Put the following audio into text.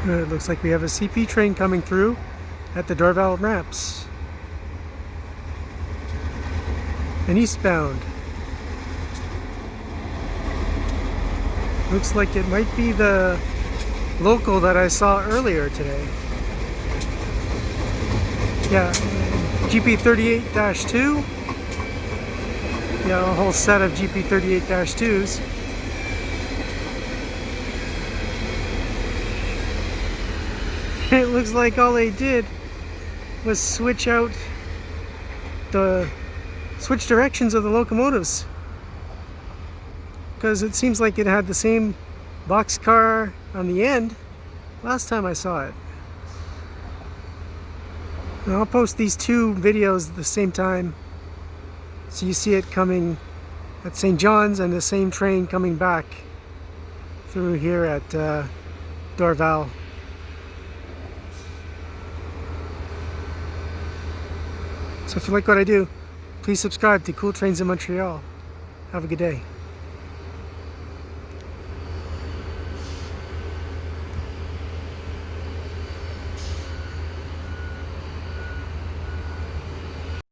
It looks like we have a CP train coming through at the Dorval ramps. And eastbound. Looks like it might be the local that I saw earlier today. Yeah, GP38-2. Yeah, a whole set of GP38-2s. It looks like all they did was switch directions of the locomotives, because it seems like it had the same boxcar on the end last time I saw it. Now I'll post these two videos at the same time so you see it coming at St. John's and the same train coming back through here at Dorval. So if you like what I do, please subscribe to Cool Trains in Montreal. Have a good day.